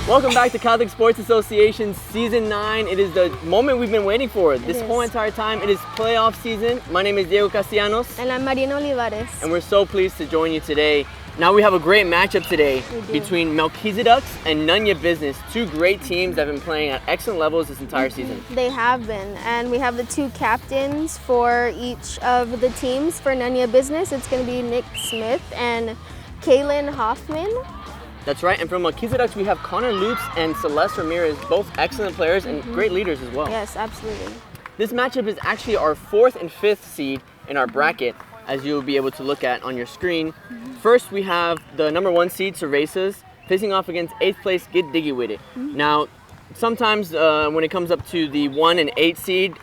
Welcome back to Catholic Sports Association Season 9. It is the moment we've been waiting for this whole entire time. It is playoff season. My name is Diego Castellanos. And I'm Marina Olivares. And we're so pleased to join you today. Now we have a great matchup today between Melchizeducks and Nun Ya Business. Two great teams that have been playing at excellent levels this entire season. They have been. And we have the two captains for each of the teams. For Nun Ya Business, it's going to be Nick Smith and Kaylin Hoffman. That's right, and from Melchizeducks we have Connor Lutz and Celeste Ramirez, both excellent players and great leaders as well. Yes, absolutely. This matchup is actually our 4th and 5th seed in our bracket, as you'll be able to look at on your screen. First, we have the number 1 seed, Cervezas, facing off against 8th place, Get Diggy With It. Now, sometimes when it comes up to the 1 and 8 seed,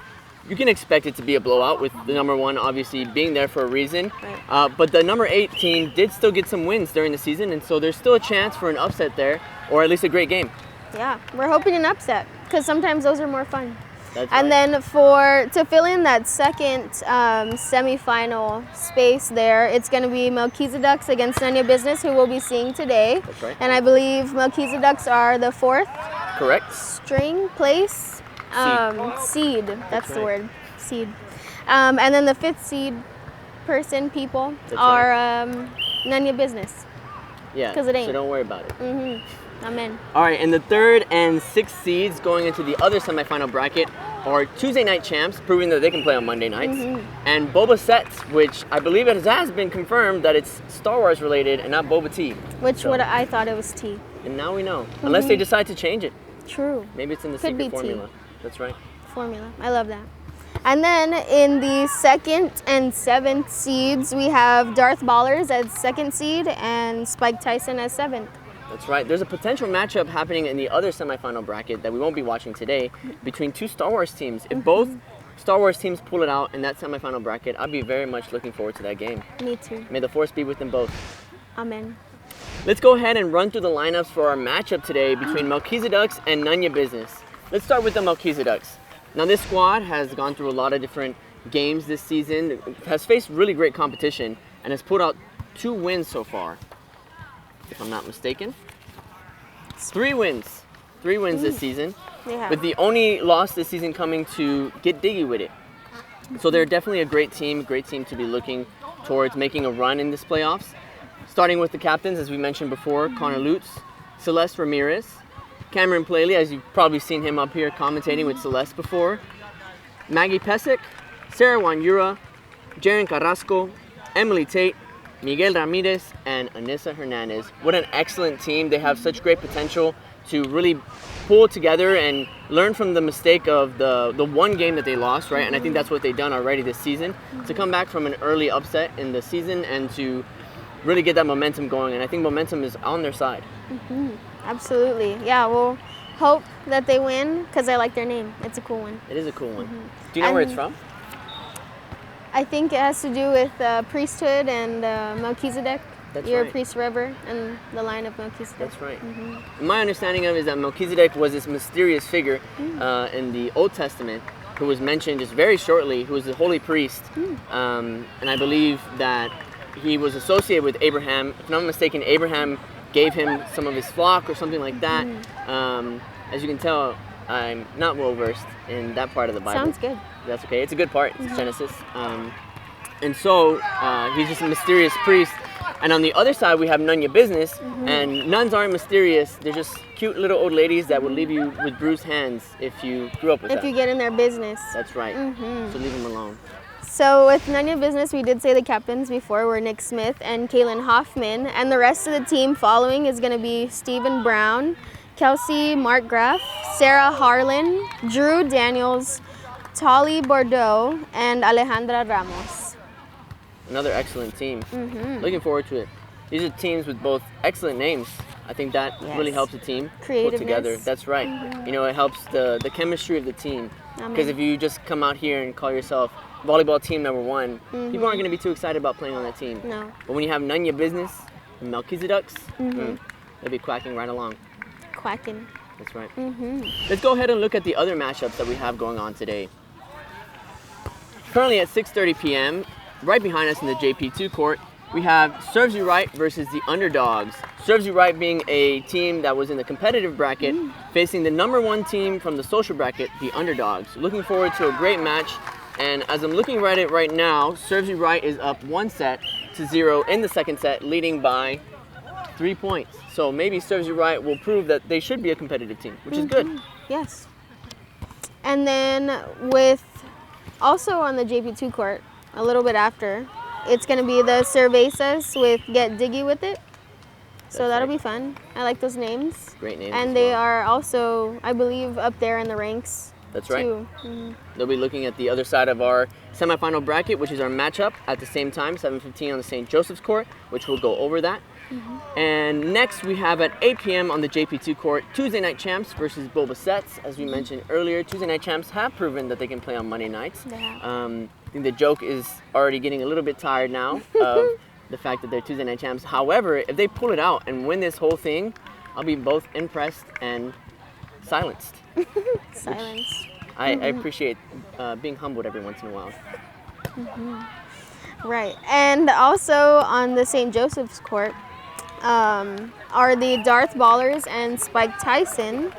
you can expect it to be a blowout, with the number 1 obviously being there for a reason. Right. But the number 8 team did still get some wins during the season, and so there's still a chance for an upset there, or at least a great game. Yeah, we're hoping an upset, because sometimes those are more fun. That's and right. then to fill in that second semifinal space there, it's going to be Melchizeducks against Nun Ya Business, who we'll be seeing today. That's right. And I believe Melchizeducks are the 4th Correct. string place. Seed. That's the right. word. Seed. And then the 5th seed people That's are right. Nun Ya Business. Yeah, 'Cause it ain't. so don't worry about it. Amen. All right, and the 3rd and 6th seeds going into the other semifinal bracket are Tuesday night champs, proving that they can play on Monday nights, and Boba Sets, which I believe it has been confirmed that it's Star Wars related and not Boba Tea. Which I thought it was tea. And now we know, unless they decide to change it. True. Maybe it's in the Could secret be formula. tea. That's right. Formula. I love that. And then in the 2nd and 7th seeds, we have Darth Ballers as 2nd seed and Spike Tyson as 7th. That's right. There's a potential matchup happening in the other semifinal bracket that we won't be watching today between two Star Wars teams. If both Star Wars teams pull it out in that semifinal bracket, I'd be very much looking forward to that game. Me too. May the Force be with them both. Amen. Let's go ahead and run through the lineups for our matchup today between Melchizeducks and Nun Ya Business. Let's start with the Melchizeducks. Now this squad has gone through a lot of different games this season, has faced really great competition, and has put out 2 wins so far, if I'm not mistaken. 3 wins. 3 wins this season, Yeah. with the only loss this season coming to Get Diggy With It. So they're definitely a great team to be looking towards making a run in this playoffs. Starting with the captains, as we mentioned before, Connor Lutz, Celeste Ramirez, Cameron Plaley, as you've probably seen him up here commentating with Celeste before, Maggie Pesek, Sarah Wanyura, Jaren Carrasco, Emily Tate, Miguel Ramirez, and Anissa Hernandez. What an excellent team. They have such great potential to really pull together and learn from the mistake of the one game that they lost, right? And I think that's what they've done already this season, to come back from an early upset in the season and to really get that momentum going. And I think momentum is on their side. Absolutely. Yeah, we'll hope that they win, because I like their name. It's a cool one. It is a cool one. Do you know where it's from? I think it has to do with priesthood and Melchizedek. That's You're right. a priest forever, and the line of Melchizedek. That's right. My understanding of it is that Melchizedek was this mysterious figure in the Old Testament who was mentioned just very shortly, who was the holy priest. And I believe that he was associated with Abraham. If I'm not mistaken, Abraham gave him some of his flock or something like that. As you can tell, I'm not well versed in that part of the Bible. Sounds good. That's okay. It's a good part. It's Genesis. And so he's just a mysterious priest. And on the other side, we have Nun Ya Business. And nuns aren't mysterious. They're just cute little old ladies that will leave you with bruised hands if you grew up with If them. you get in their business. That's right. So leave them alone. So with Nun Ya Business, we did say the captains before were Nick Smith and Kaylin Hoffman. And the rest of the team following is going to be Stephen Brown, Kelsey Markgraf, Sarah Harlan, Drew Daniels, Tolly Bordeaux, and Alejandra Ramos. Another excellent team. Looking forward to it. These are teams with both excellent names. I think that really helps the team put together. Creativeness. That's right. You know, it helps the chemistry of the team. Because if you just come out here and call yourself volleyball team number 1, people aren't going to be too excited about playing on that team. No. But when you have Nun Ya Business and Melchizeducks, they'll be quacking right along. Quacking. That's right. Let's go ahead and look at the other matchups that we have going on today. Currently at 6:30 p.m., right behind us in the JP2 court, we have Serves You Right versus the Underdogs. Serves You Right being a team that was in the competitive bracket, facing the #1 team from the social bracket, the Underdogs. Looking forward to a great match. And as I'm looking at it right now, Serves You Right is up 1-0 in the second set, leading by 3 points. So maybe Serves You Right will prove that they should be a competitive team, which is good. Yes. And then with also on the JP2 court, a little bit after, it's going to be the Cervezas with Get Diggy With It. So that'll be fun. I like those names. Great names. And they are also, I believe, up there in the ranks. That's right. Too. They'll be looking at the other side of our semifinal bracket, which is our matchup at the same time, 7:15 on the St. Joseph's court, which we'll go over that. And next we have at 8 p.m. on the JP2 court, Tuesday Night Champs versus Boba Sets. As we mentioned earlier, Tuesday Night Champs have proven that they can play on Monday nights. I think the joke is already getting a little bit tired now of the fact that they're Tuesday Night Champs. However, if they pull it out and win this whole thing, I'll be both impressed and silenced. Silence. I appreciate being humbled every once in a while. Right. And also on the St. Joseph's court are the Darth Ballers and Spike Tyson,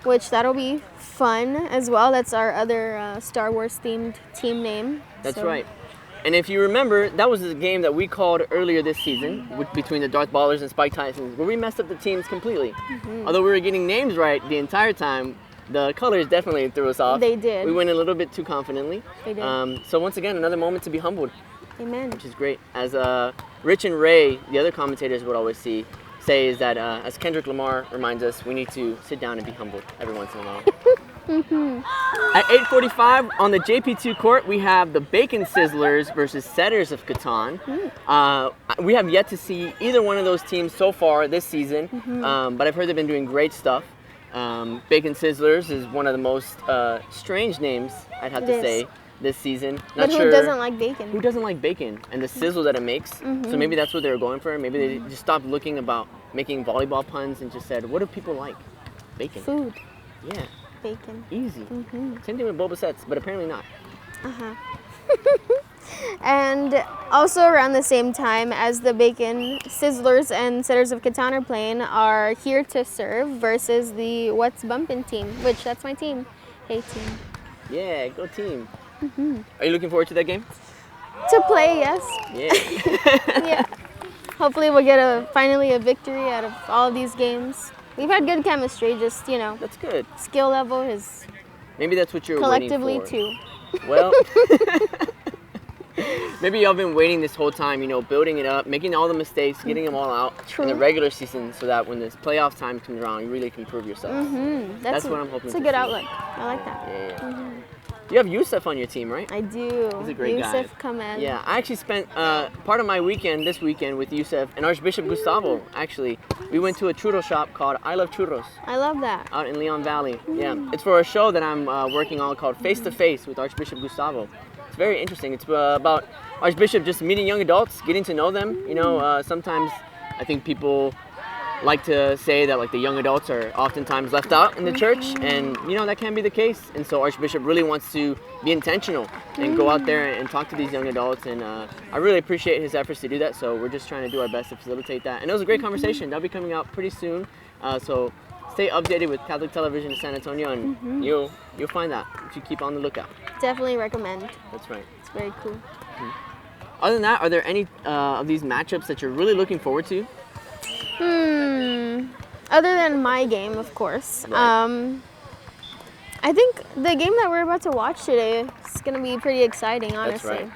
which that'll be fun as well. That's our other Star Wars themed team name. That's right. And if you remember, that was a game that we called earlier this season between the Darth Ballers and Spike Tysons, where we messed up the teams completely. Although we were getting names right the entire time, the colors definitely threw us off. They did. We went a little bit too confidently. They did. So once again, another moment to be humbled. Amen. Which is great. As Rich and Ray, the other commentators would always say is that, as Kendrick Lamar reminds us, we need to sit down and be humbled every once in a while. At 8:45 on the JP2 court, we have the Bacon Sizzlers versus Setters of Catan. We have yet to see either one of those teams so far this season, but I've heard they've been doing great stuff. Bacon Sizzlers is one of the most strange names, I'd have to say, this season. But who doesn't like bacon? Who doesn't like bacon and the sizzle that it makes? So maybe that's what they were going for. Maybe they just stopped looking about making volleyball puns and just said, what do people like? Bacon. Food. Yeah. Bacon. Easy. Same thing with Boba Sets, but apparently not. And also around the same time as the Bacon Sizzlers and Setters of Catan are playing are Here to Serve versus the What's Bumpin' team, which that's my team. Hey team. Yeah, go team. Are you looking forward to that game? To play, yes. Yeah. Yeah. Hopefully we'll get finally a victory out of all of these games. We've had good chemistry, just, That's good. skill level is Maybe that's what you're collectively waiting for. too. Well, maybe y'all been waiting this whole time, building it up, making all the mistakes, getting them all out in the regular season so that when this playoff time comes around, you really can prove yourself. That's what I'm hoping It's a to good see. outlook. I like that. Yeah. You have Yusef on your team, right? I do. He's a great guy. Yusef Kamed. Yeah, I actually spent part of my this weekend with Yusef and Archbishop Gustavo, actually. We went to a churro shop called I Love Churros. I love that. Out in Leon Valley. Yeah, it's for a show that I'm working on called Face to Face with Archbishop Gustavo. It's very interesting. It's about Archbishop just meeting young adults, getting to know them. Sometimes I think people like to say that the young adults are oftentimes left out in the church, and that can be the case. And so Archbishop really wants to be intentional and go out there and talk to these young adults, and I really appreciate his efforts to do that. So we're just trying to do our best to facilitate that. And it was a great conversation. That'll be coming out pretty soon. So stay updated with Catholic Television in San Antonio, and you'll find that if you keep on the lookout. Definitely recommend. That's right. It's very cool. Other than that, are there any of these matchups that you're really looking forward to? Other than my game, of course. Right. I think the game that we're about to watch today is going to be pretty exciting, honestly. That's right.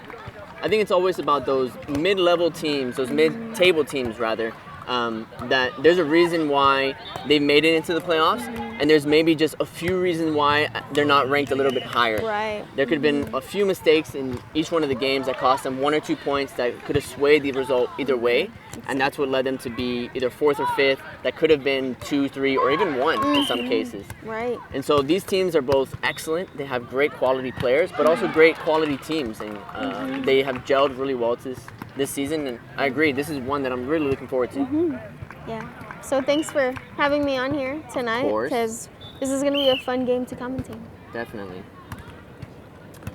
I think it's always about those mid-level teams, those mid-table teams, rather, that there's a reason why they've made it into the playoffs, and there's maybe just a few reasons why they're not ranked a little bit higher. Right. There could have been a few mistakes in each one of the games that cost them 1 or 2 points that could have swayed the result either way, and that's what led them to be either 4th or 5th. That could have been 2, 3, or even 1 in some cases. Right. And so these teams are both excellent. They have great quality players, but also great quality teams, and they have gelled really well this season. And I agree, this is one that I'm really looking forward to. Yeah. So thanks for having me on here tonight, because this is going to be a fun game to commentate. Definitely.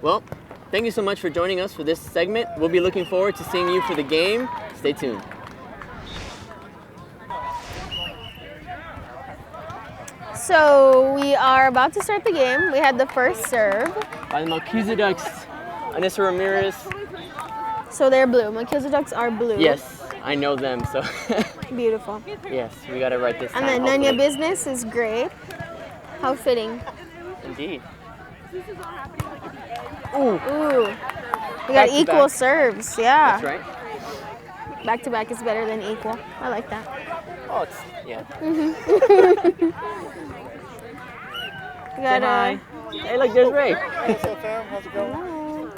Well, thank you so much for joining us for this segment. We'll be looking forward to seeing you for the game. Stay tuned. So we are about to start the game. We had the first serve. By the Melchizeducks, Anissa Ramirez. So they're blue. Melchizeducks are blue. Yes, I know them, so. Beautiful. Yes, we got it right this time. And then Nun Ya hopefully. Business is great. How fitting. Indeed. Ooh. We got Back to equal back. serves. Yeah. That's right. Back to back is better than equal. I like that. Oh, it's, yeah. We got Hi. Hey, look, there's Ray. What's up, fam? How's it going?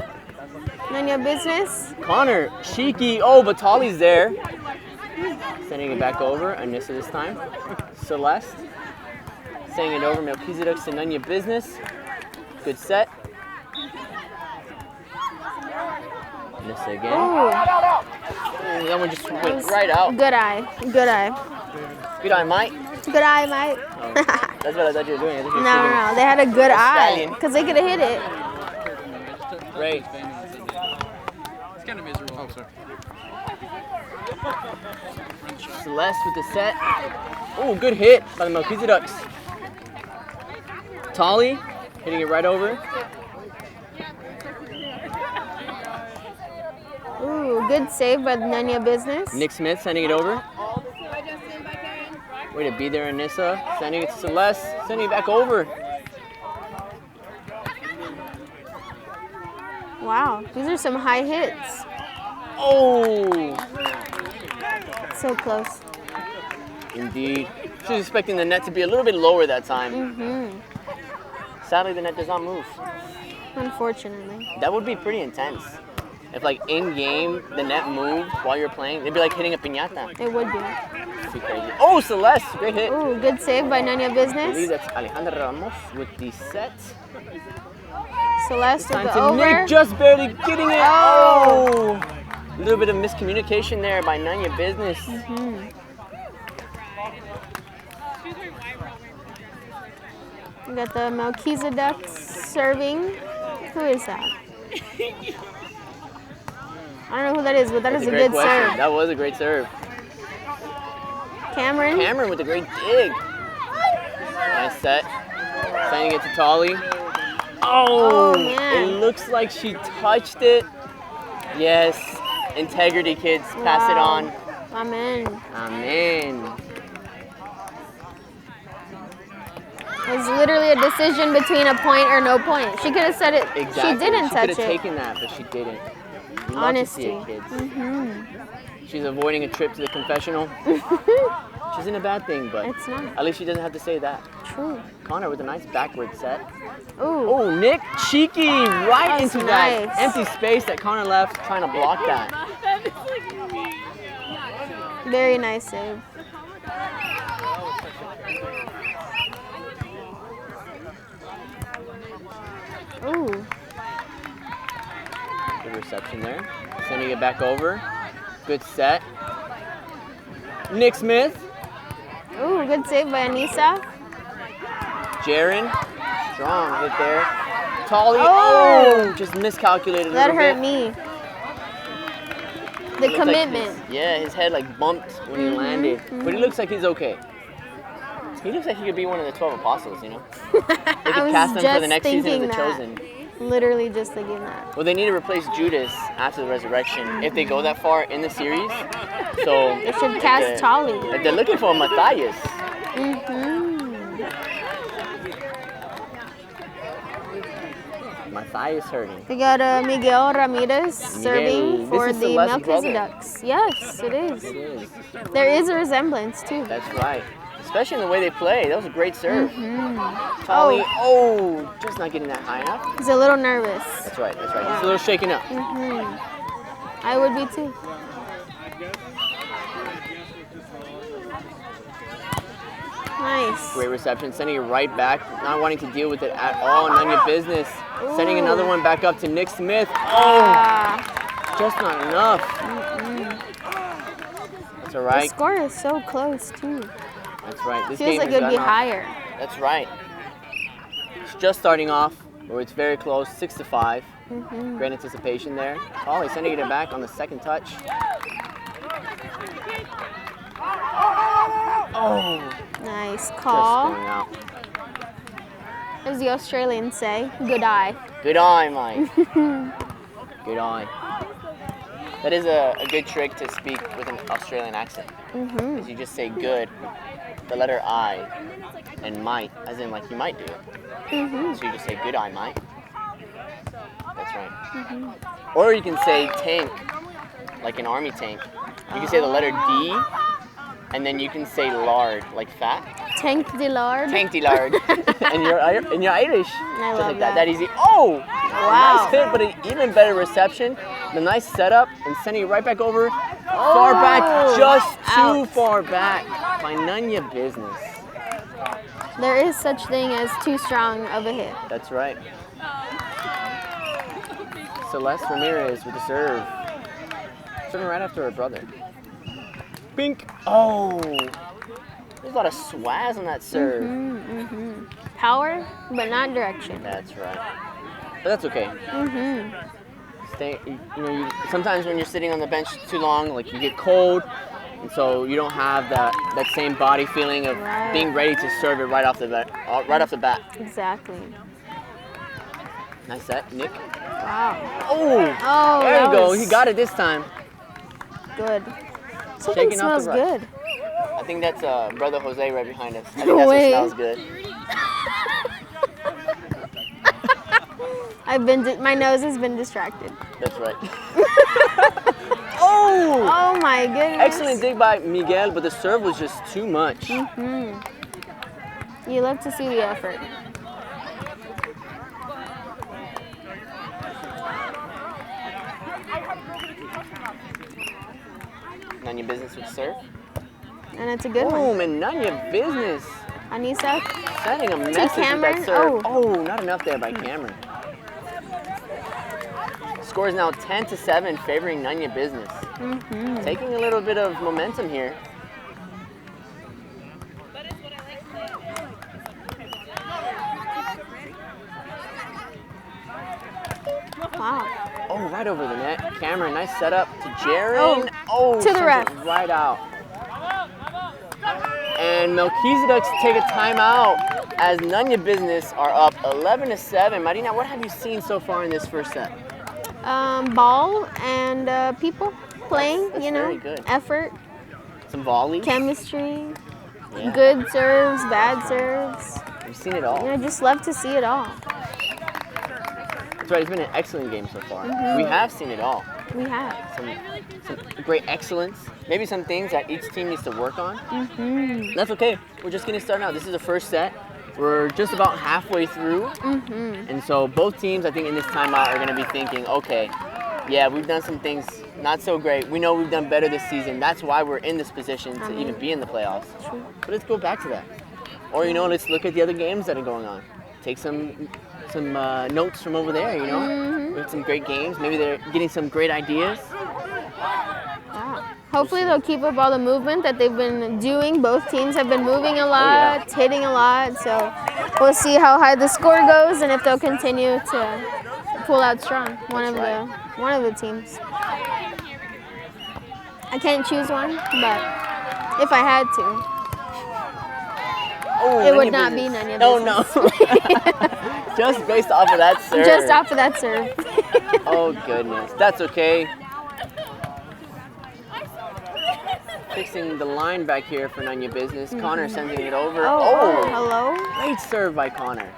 Nun Ya Business. Connor, Shiki. Oh, but Tali's there. Sending it back over. Anissa this time. Celeste. Sending it over. Melchizeducks to Nun Ya Business. Good set. Anissa again. Ooh. Ooh, that one just went right out. Good eye. Good eye. Good eye, Mike. Good eye, Mike. Oh, that's what I thought you were doing. I thought you were No, shooting. no, no. They had a good eye Stallion. because they could have hit it. Ray. It's kind of miserable. Oh, sorry. Celeste with the set. Oh, good hit by the Melchizeducks. Tali hitting it right over. Ooh, good save by the Nun Ya Business. Nick Smith sending it over. Way to be there, Anissa. Sending it to Celeste. Sending it back over. Wow, these are some high hits. Oh, So close. indeed. She was expecting the net to be a little bit lower that time. Mm-hmm. Sadly, the net does not move. Unfortunately. That would be pretty intense. If, like, in-game, the net moved while you're playing, it'd be like hitting a piñata. It would be. It'd be crazy. Oh, Celeste, great hit. Ooh, good save by Nun Ya I believe Business. that's Alejandra Ramos with the set. Celeste with Time the to over. Nick, just barely getting it. Oh. Oh! A little bit of miscommunication there by Nun Ya Business. We got the Melchizeducks serving. Who is that? I don't know who that is, but that is a Great good question. serve. That was a great serve. Cameron. Cameron with a great dig. Nice set. Sending it to Tali. Oh, Oh, man. it looks like she touched it. Yes. Integrity, kids. Pass it Wow. on. Amen. Amen. It was literally a decision between a point or no point. She could have said it. Exactly. She didn't She touch could have it. taken that, but she didn't. You love to Honesty. see it, kids. Mm-hmm. She's avoiding a trip to the confessional. Which isn't a bad thing, but It's not. at least she doesn't have to say that. True. Connor with a nice backward set. Ooh. Oh, Nick, cheeky, right That's into that nice. empty space that Connor left, trying to block that. Very nice save. Ooh. Good reception there. Sending it back over. Good set. Nick Smith, Ooh, good save by Anissa. Jaren, strong hit there. Tali, Oh! just miscalculated a That little hurt bit. me. It The looked like commitment. his head like bumped when he landed, but he looks like he's okay. He looks like he could be one of the 12 apostles, you know? They I could was cast him for just the next season of thinking The that. Chosen. Literally just thinking that. Well, they need to replace Judas after the resurrection if they go that far in the series. So They should cast Tali. They're looking for Matthias. Mm-hmm. Matthias hurting. We got Miguel Ramirez serving This for is the Celeste's brother. Melchizeducks. Yes, it is. It is. There is a resemblance too. That's right. Especially in the way they play. That was a great serve. Mm-hmm. Tali, just not getting that high enough. He's a little nervous. That's right. That's right. Just a little shaken up. Mm-hmm. I would be too. Nice. Great reception. Sending it right back. Not wanting to deal with it at all. Nun Ya Business. Sending Ooh. another one back up to Nick Smith. Ah, Just not enough. That's all the right. score is so close too. That's right. This Feels game like has it would be gotten off- higher. That's right. It's just starting off, or it's very close, 6-5. Mm-hmm. Great anticipation there. Oh, he's sending it back on the second touch. Oh, Nice just call. going out. As the Australians say, good eye. Good eye, Mike. Good eye. That is a good trick to speak with an Australian accent. Is you just say good, the letter I, and might, as in like you might do it. So you just say good eye, might. That's right. Or you can say tank, like an army tank. You can say the letter D, and then you can say lard, like fat. Tank de lard. Tank de lard. and you're Irish. I Just love like that. that easy. Oh! Wow. Nice hit, but an even better reception. The nice setup and sending it right back over. Far back, just too Out. far back by Nun Ya Business. There is such thing as too strong of a hit. That's right. Celeste Ramirez with the serve. Serving right after her brother. Bink. Oh! There's a lot of swaz on that serve. Power, but not direction. That's right. But that's okay. Stay, sometimes when you're sitting on the bench too long, like you get cold, and so you don't have that same body feeling of being ready to serve it right off the bat. Exactly. Nice set, Nick. Wow. Oh, there that you go. was He got it this time. Good. Something Shaking off smells the rust. good. I think that's Brother Jose right behind us. I think No that's way. what smells good. My nose has been distracted. That's right. Oh! Oh my goodness. Excellent dig by Miguel, but the serve was just too much. You love to see the effort. Nun Ya Business with serve. And it's a good one. Boom, and Nun Ya Business Anissa, sending a message with Cameron. that serve. Oh, not enough there by Cameron. Score is now 10-7, favoring Nun Ya Business. Taking a little bit of momentum here. wow. Oh, right over the net. Cameron, nice setup to Jaron. Oh, to the sends ref. it right out. And Melchizeducks take a timeout as Nun Ya Business are up 11-7. Marina, what have you seen so far in this first set? Ball and people playing, That's you know, very good. effort, Some volleys. chemistry, Yeah. good serves, bad serves. We've seen it all. You know, just love to see it all. That's right, it's been an excellent game so far. We have seen it all. We have. Some great excellence. Maybe some things that each team needs to work on. That's okay. We're just getting started now. This is the first set. We're just about halfway through. And so both teams, I think, in this timeout are going to be thinking, okay, yeah, we've done some things not so great. We know we've done better this season. That's why we're in this position to even be in the playoffs. But let's go back to that. Or, let's look at the other games that are going on. Take some notes from over there, We had some great games. Maybe they're getting some great ideas. Wow. Hopefully they'll keep up all the movement that they've been doing. Both teams have been moving a lot, hitting a lot. So we'll see how high the score goes and if they'll continue to pull out strong. One of the teams. I can't choose one, but if I had to, it would not be Nun Ya Business. Oh, no. Just based off of that serve. Just off of that serve. Oh, goodness. That's okay. Fixing the line back here for Nun Ya Business. Connor sending it over. Oh, hello. Great serve by Connor.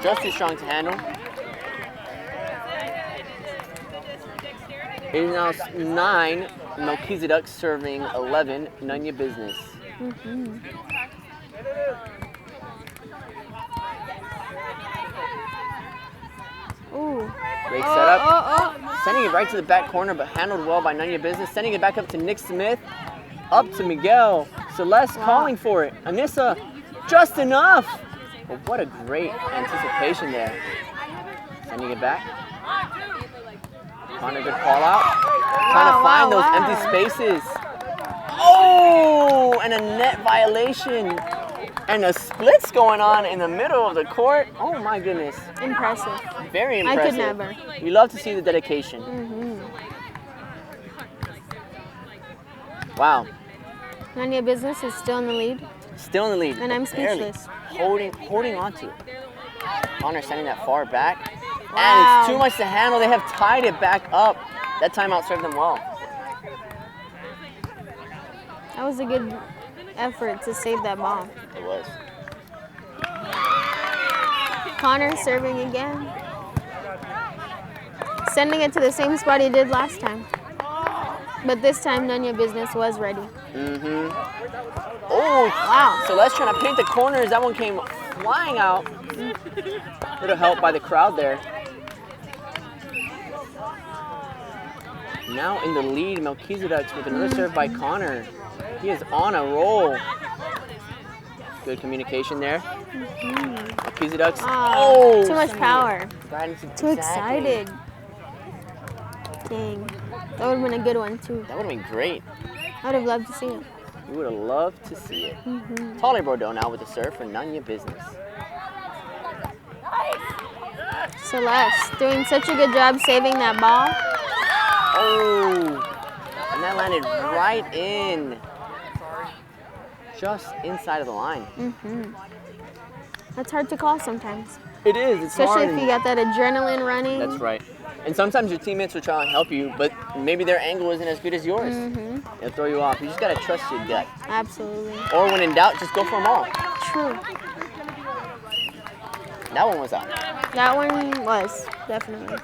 Just too strong to handle. It is now 9. Melchizeducks serving 11. Nun Ya Business. Ooh. Great setup. Sending it right to the back corner, but handled well by Nun Ya Business. Sending it back up to Nick Smith. Up to Miguel. Celeste calling for it. Anissa, just enough. But what a great anticipation there. Sending it back. Connor, good call out. Trying to find those empty spaces. Oh, and a net violation. And the splits going on in the middle of the court. Oh my goodness. Impressive. Very impressive. I could never. We love to see the dedication. Wow. Nun Ya Business is still in the lead. Still in the lead. And I'm barely. speechless. Holding on to it. Connor sending that far back. Wow. And it's too much to handle. They have tied it back up. That timeout served them well. That was a good effort to save that ball. It was. Connor serving again. Sending it to the same spot he did last time. But this time, Nun Ya Business was ready. Oh, Wow. so let's try to paint the corners. That one came flying out. Little help by the crowd there. Now in the lead, Melchizeducks with another serve by Connor. He is on a roll. Good communication there. Melchizeducks. Oh, too much power. Right into, Too excited. Dang. That would have been a good one, too. That would have been great. I would have loved to see it. We would have loved to see it. Tolly Bordeaux now with the serve for Nun Ya Business. Celeste doing such a good job saving that ball. Oh, and that landed right in. Just inside of the line. That's hard to call sometimes. It is. It's Especially hard. if you got that adrenaline running. That's right. And sometimes your teammates will try and help you, but maybe their angle isn't as good as yours. It'll throw you off. You just gotta trust your gut. Absolutely. Or when in doubt, just go for them all. True. That one was out. That one was, definitely.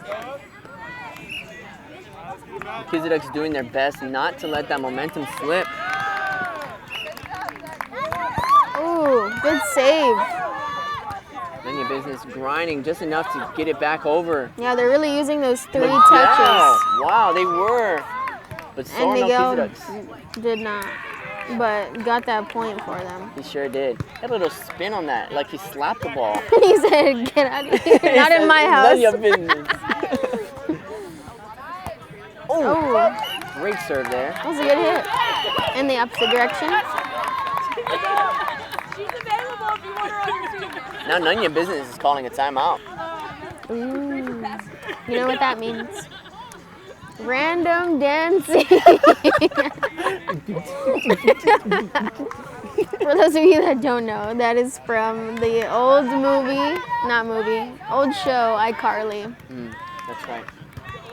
Melchizeducks doing their best not to let that momentum slip. Ooh, good save. Nun Ya Business grinding just enough to get it back over. Yeah, they're really using those 3 Miguel. touches. Wow, they were. But so And are Miguel Melchizeducks. did not, but got that point for them. He sure did. Had a little spin on that, like he slapped the ball. He said, get out of here. Not in my house. None of your business. Oh, Great serve there. that was a good hit. In the opposite direction. Now Nun Ya Business is calling a timeout. Ooh. You know what that means? Random dancing. For those of you that don't know, that is from the old movie, old show, iCarly. That's right.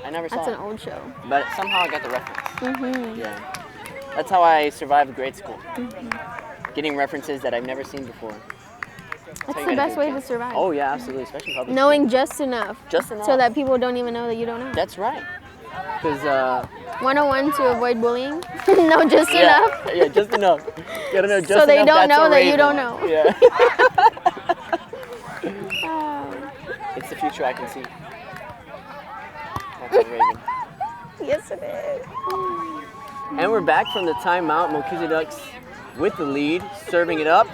I never That's saw an it, old show. but somehow I got the reference. Yeah. That's how I survived grade school. Getting references that I've never seen before. That's how the you gotta best do way it. to survive. Oh yeah, absolutely, especially public. Knowing just enough. Just enough. So that people don't even know that you don't know. That's right. Because 101 to avoid bullying. No, just enough. Yeah, just enough. You gotta know just So they enough. don't That's know a that you raven. don't know. Yeah. Oh, It's the future I can see. That's a raven. yes, it is. And we're back from the timeout. Melchizeducks with the lead, serving it up.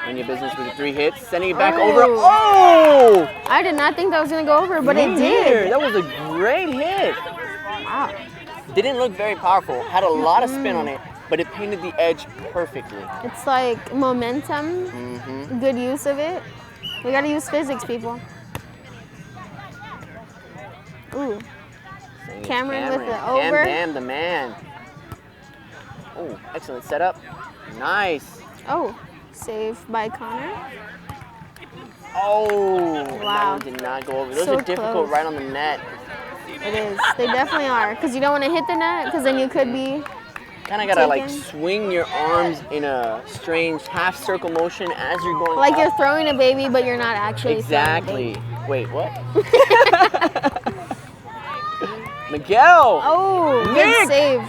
Nun Ya Business with the 3 hits, sending it back over. Oh. Oh! I did not think that was going to go over, but Me it neither. did. That was a great hit. Wow. Didn't look very powerful. Had a lot of spin on it, but it painted the edge perfectly. It's like momentum, good use of it. We got to use physics, people. Ooh. Sending it to Cameron with the over. Cam Bam, the man. Oh, excellent setup. Nice. Oh, save by Connor. Oh, that Wow. one did not go over. Those So are difficult close. right on the net. It is. They definitely are. Because you don't want to hit the net, because then you could be. Kind of gotta like Taken. swing your arms in a strange half circle motion as you're going Like up. you're throwing a baby, but you're not actually Exactly. throwing a baby. Wait, what? Miguel! Oh, Nick! good save.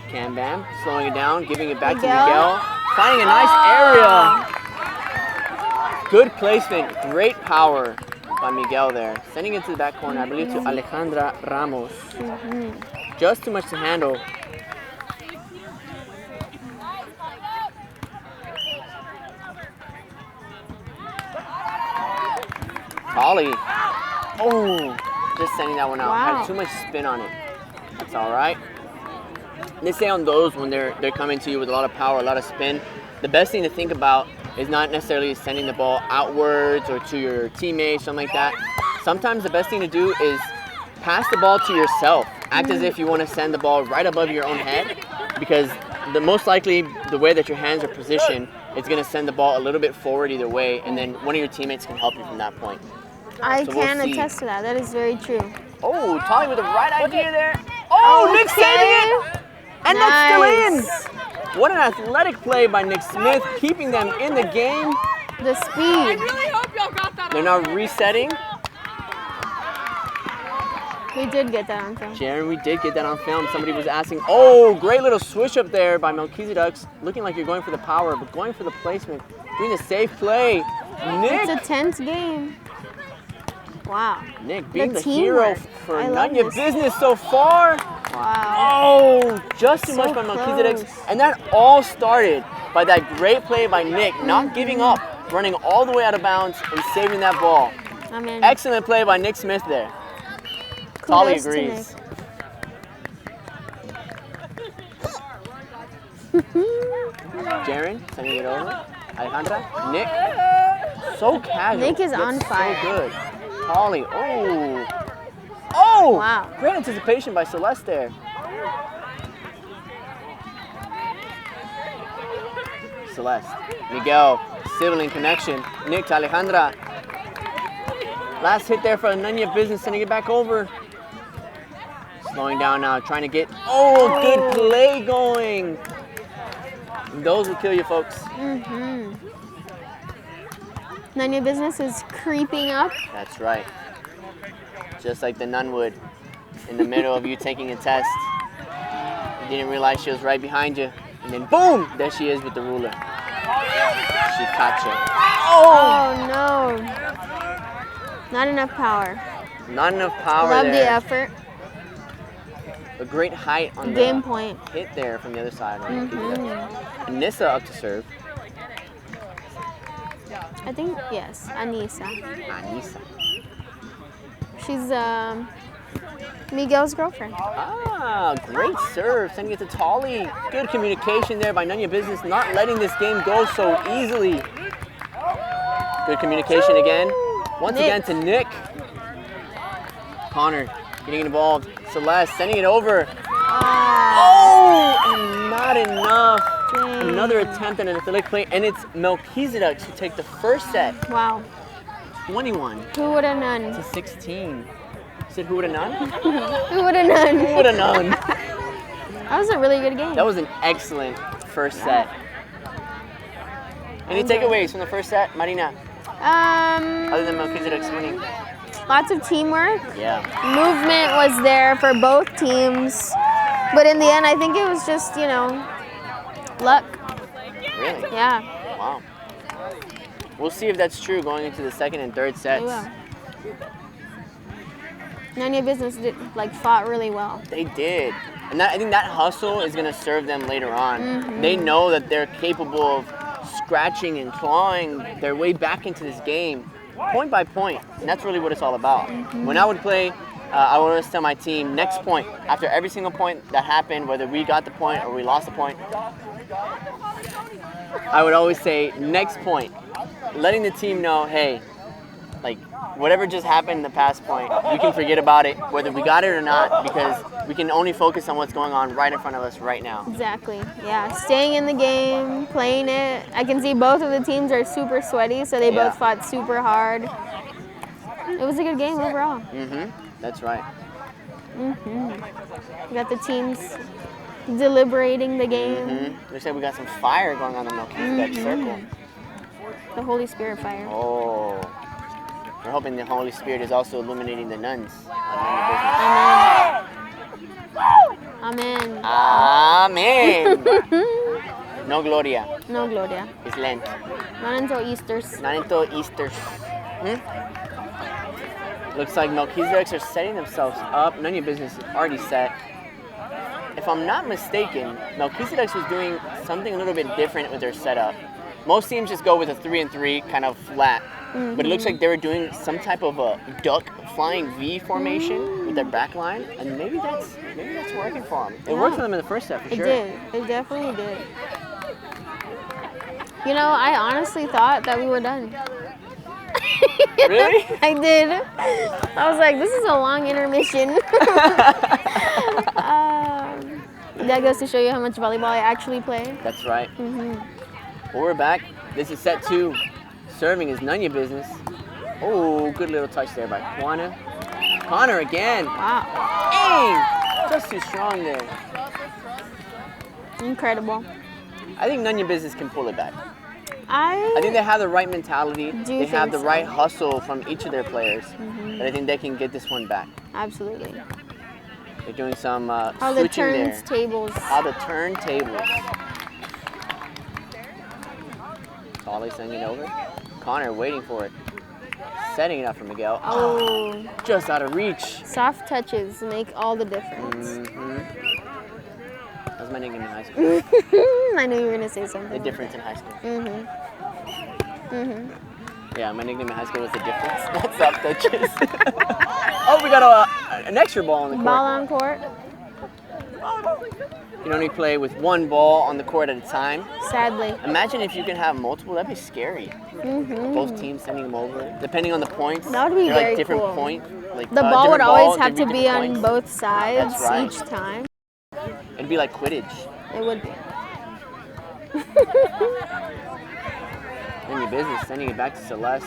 Cam Bam, slowing it down, giving it back Miguel. to Miguel. Finding a nice area. Good placement, great power by Miguel there. Sending it to the back corner, I believe to Alejandra Ramos. Just too much to handle. Ollie. Oh, just sending that one out. Wow. Had too much spin on it. That's all right. They say on those when they're coming to you with a lot of power, a lot of spin, the best thing to think about is not necessarily sending the ball outwards or to your teammates, something like that. Sometimes the best thing to do is pass the ball to yourself. Act as if you want to send the ball right above your own head, because most likely the way that your hands are positioned, it's going to send the ball a little bit forward either way, and then one of your teammates can help you from that point. I So can we'll see. attest to that. That is very true. Oh, Tali with the right idea there. Oh, Nick saving it! And that's still in! What an athletic play by Nick Smith, keeping them in the game. The speed. really hope y'all got that. They're now resetting. We did get that on film. Jaron, we did get that on film. Somebody was asking, oh, great little switch up there by Melchizeducks. Looking like you're going for the power, but going for the placement. Doing a safe play. It's a Nick, tense game. Wow. Nick being the teamwork. hero for I love Nun Ya this. Business so far. Wow. Oh, just too So much by Melchizeducks. close. And that all started by that great play by Nick, not giving up, running all the way out of bounds and saving that ball. I mean, Excellent play by Nick Smith there. Tali kudos to agrees. Jaron, sending it over. Alejandra, Nick, so casual. Nick is yet on fire. So good. Tali, oh. Oh! Wow. Great anticipation by Celeste there. Celeste, Miguel, sibling connection. Nick to Alejandra. Last hit there for Nun Ya Business, sending it back over. Slowing down now, trying to get, good play going. Those will kill you, folks. Nun Ya Business is creeping up. That's right. Just like the nun would in the middle of you taking a test. You didn't realize she was right behind you. And then boom, there she is with the ruler. She caught you. Oh no. Not enough power. Not enough power Love there. the effort. A great height on Game the point. hit there from the other side. Anissa up to serve. I think, yes, Anissa. Anissa. She's Miguel's girlfriend. Ah, great serve. Sending it to Tali. Good communication there by Nun Ya Business, not letting this game go so easily. Good communication again. Once again to Nick. Connor getting involved. Celeste sending it over. Oh, and not enough. Dang. Another attempt at an athletic play, and it's Melchizeducks who take the first set. Wow. 21 Who would have known? to 16. You said who would have known? Who would have known? Who would have known? That was a really good game. That was an excellent first set. Any takeaways from the first set, Marina? Other than Melchizeduck's winning? Lots of teamwork. Yeah. Movement was there for both teams. But in the end, I think it was just, luck. Really? Yeah. Wow. We'll see if that's true going into the second and third They sets. will. Nun Ya Business fought really well. They did. And I think that hustle is going to serve them later on. They know that they're capable of scratching and clawing their way back into this game, point by point. And that's really what it's all about. When I would play, I would always tell my team, next point, after every single point that happened, whether we got the point or we lost the point, I would always say, next point, letting the team know, hey, whatever just happened in the past point, we can forget about it, whether we got it or not, because we can only focus on what's going on right in front of us right now. Exactly. Yeah. Staying in the game, playing it. I can see both of the teams are super sweaty, so they Yeah. both fought super hard. It was a good game overall. That's right. We got the teams deliberating the game. Looks like we got some fire going on in the Melchizeduck circle. The Holy Spirit fire. Oh. We're hoping the Holy Spirit is also illuminating the nuns. On Nun Ya Amen. Business. Amen. No Gloria. No, Gloria. It's Lent. Not until Easter's. Not until Easter. Looks like Melchizeducks are setting themselves up. Nun Ya Business is already set. If I'm not mistaken, Melchizeducks was doing something a little bit different with their setup. Most teams just go with a 3-and-3 kind of flat. But it looks like they were doing some type of a duck flying V formation with their back line, and maybe that's working for them. It worked for them in the first set for sure. It did. It definitely did. I honestly thought that we were done. Really? I did. I was like, this is a long intermission. That goes to show you how much volleyball I actually play. That's right. Well, we're back. This is set 2. Serving is Nun Ya Business. Oh, good little touch there by Juana. Connor again. Wow. Dang! Just too strong there. Incredible. I think Nun Ya Business can pull it back. I I think they have the right mentality. They have think the so. right hustle from each of their players. And I think they can get this one back. Absolutely. They're doing some How the switching there. turntables. How the turntables. Tolly sending it over. Connor waiting for it. Setting it up for Miguel. Oh, Just out of reach. soft touches make all the difference. That was my nickname in high school. I knew you were gonna say The something. difference in high school. Mhm. Yeah, my nickname in high school was the difference. That's soft touches. Oh, we got an extra ball on the court. Ball on court. You can only play with one ball on the court at a time. Sadly. Imagine if you can have multiple. That'd be scary. Both teams sending them over, depending on the points. That would be they're very like different cool. point. Like The ball would different always balls, have to they'd be different on points. both sides That's right. each time. It'd be like Quidditch. It would be. Nun Ya Business sending it back to Celeste.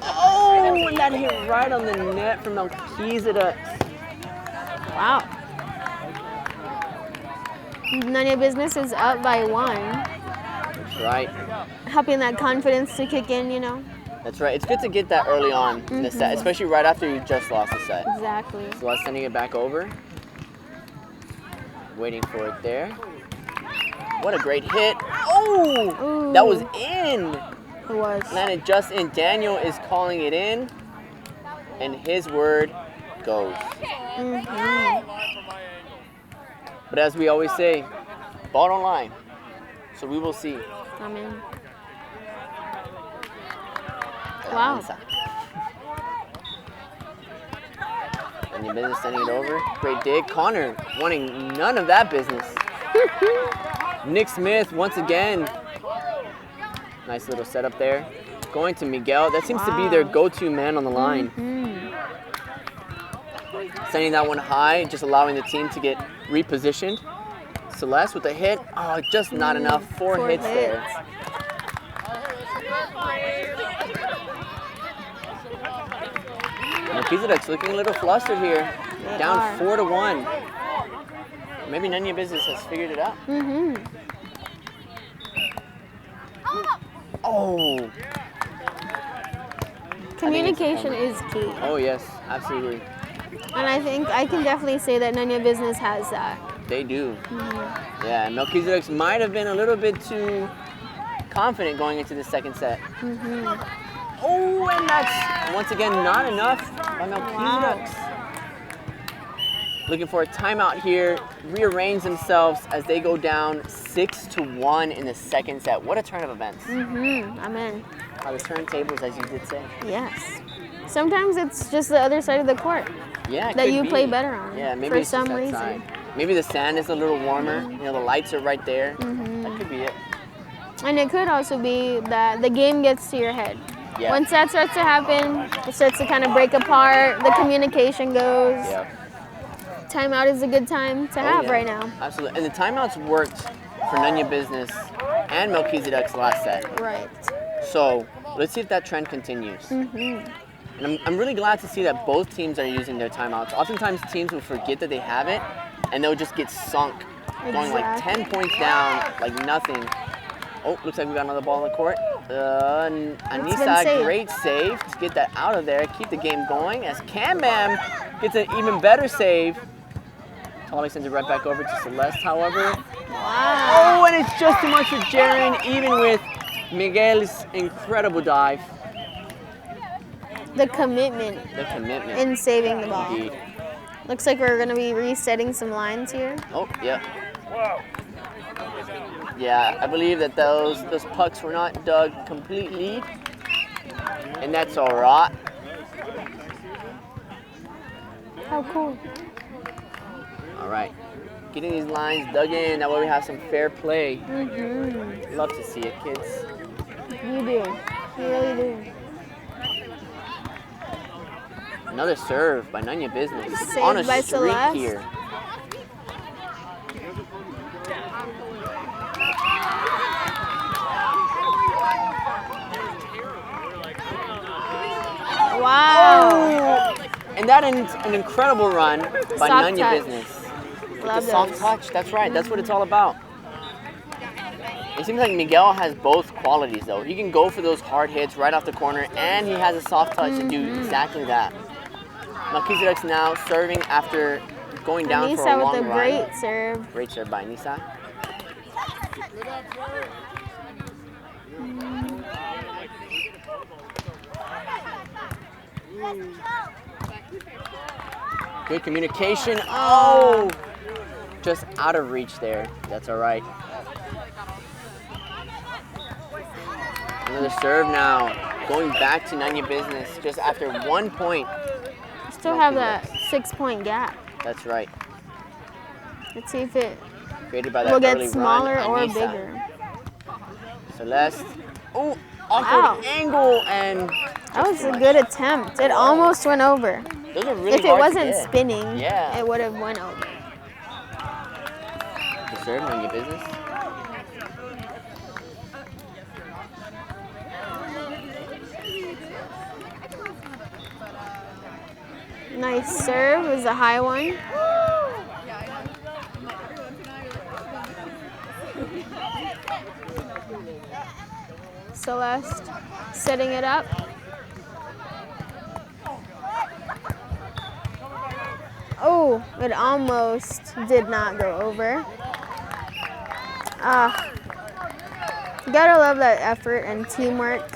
Oh, and that hit right on the net from Melchizeducks. Wow. Nun Ya Business is up by 1. That's right. Helping that confidence to kick in, you know? That's right. It's good to get that early on in the set, especially right after you just lost the set. Exactly. Celeste sending it back over. Waiting for it there. What a great hit. Oh, Ooh. that was in. It was. Landed just in. Daniel is calling it in. And his word goes. But as we always say, ball don't lie. So we will see. Amen. Wow. Nun Ya Business sending it over. Great dig. Connor wanting none of that business. Nick Smith once again. Nice little setup there. Going to Miguel. That seems to be their go-to man on the line. Sending that one high, just allowing the team to get repositioned. Celeste with a hit. Oh, just not enough. Four hits there. Melchizeducks looking a little flustered here. Down 4-1. Maybe Nun Ya Business has figured it out. Oh. Communication is key. Oh yes, absolutely. And I think I can definitely say that Nun Ya Business has that. They do. Yeah, Melchizeducks might have been a little bit too confident going into the second set. Oh, and that's once again not enough by Melchizeducks. Looking for a timeout here, rearrange themselves as they go down 6-1 in the second set. What a turn of events. Amen. The turntables, as you did say. Yes. Sometimes it's just the other side of the court Yeah, it that could you be. play better on. Yeah, maybe for it's just some that reason. side. Maybe the sand is a little warmer. You know, the lights are right there. That could be it. And it could also be that the game gets to your head. Yeah. Once that starts to happen, it starts to kind of break apart. The communication goes. Yeah. Timeout is a good time to have right now. Absolutely. And the timeouts worked for Nun Ya Business and Melchizeducks last set. Right. So let's see if that trend continues. And I'm really glad to see that both teams are using their timeouts. Oftentimes teams will forget that they have it and they'll just get sunk, going like 10 points down, like nothing. Oh, looks like we got another ball on the court. Anissa, great save to get that out of there, keep the game going as Cam Bam gets an even better save. Tolly sends it right back over to Celeste, however. Wow. Oh, and it's just too much for Jaren, even with Miguel's incredible dive. The commitment The commitment. in saving the ball. Indeed. Looks like we're going to be resetting some lines here. Oh, yeah. Yeah, I believe that those pucks were not dug completely, and that's all right. How cool. All right, getting these lines dug in, that way we have some fair play. Love to see it, kids. You do. You really do. Another serve by Nun Ya Business. Saved On a by streak Celeste. here. Wow. And that ends an incredible run by Soft Nun Ya touch. Business. Love The soft those. touch, that's right, that's what it's all about. It seems like Miguel has both qualities though. He can go for those hard hits right off the corner, and he has a soft touch to do exactly that. Melchizeducks now serving after going down for a Anissa long with a run. great serve. Great serve by Anissa. Good communication. Oh! Just out of reach there. That's all right. Another serve now. Going back to Nun Ya Business just after 1 point. Still have that 6-point gap. That's right. Let's see if it Created by that will get early smaller run, or Anissa. bigger. Celeste. Oh, awkward Wow. angle, and That was a good attempt. It almost went over. those are really If it hard to wasn't get. spinning, Yeah. it would have went over. The serve, Nun Ya Business. Nice serve. It was a high one. Celeste setting it up. Oh, it almost did not go over. You gotta love that effort and teamwork.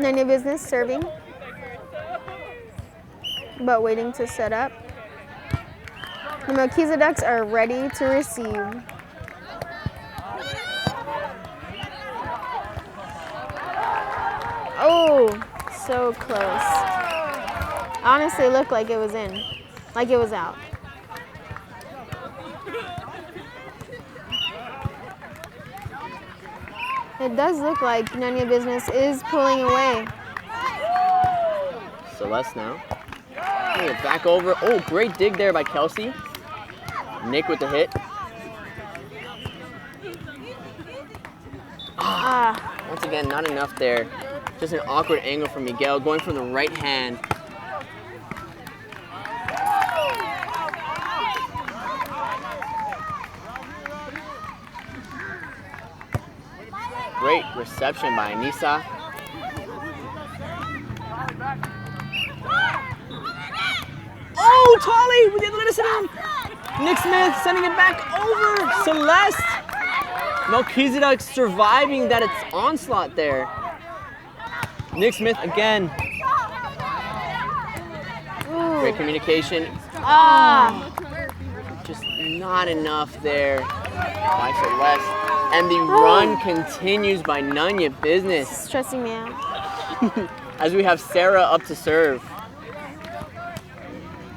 Nun Ya Business serving, but waiting to set up. The Melchizeducks are ready to receive. Oh, so close. Honestly, looked like it was in, like it was out. It does look like Nun Ya Business is pulling away. Celeste now. Bring it back over. Oh, great dig there by Kelsey. Nick with the hit. Once again, not enough there. Just an awkward angle from Miguel, going from the right hand. Great reception by Anissa. Oh, Tolly with the athleticism. Nick Smith sending it back over. Celeste. Melchizeducks surviving that it's onslaught there. Nick Smith again. Ooh. Great communication. Just not enough there by Celeste. And the run continues by Nun Ya Business It's stressing me out. as we have Sarah up to serve.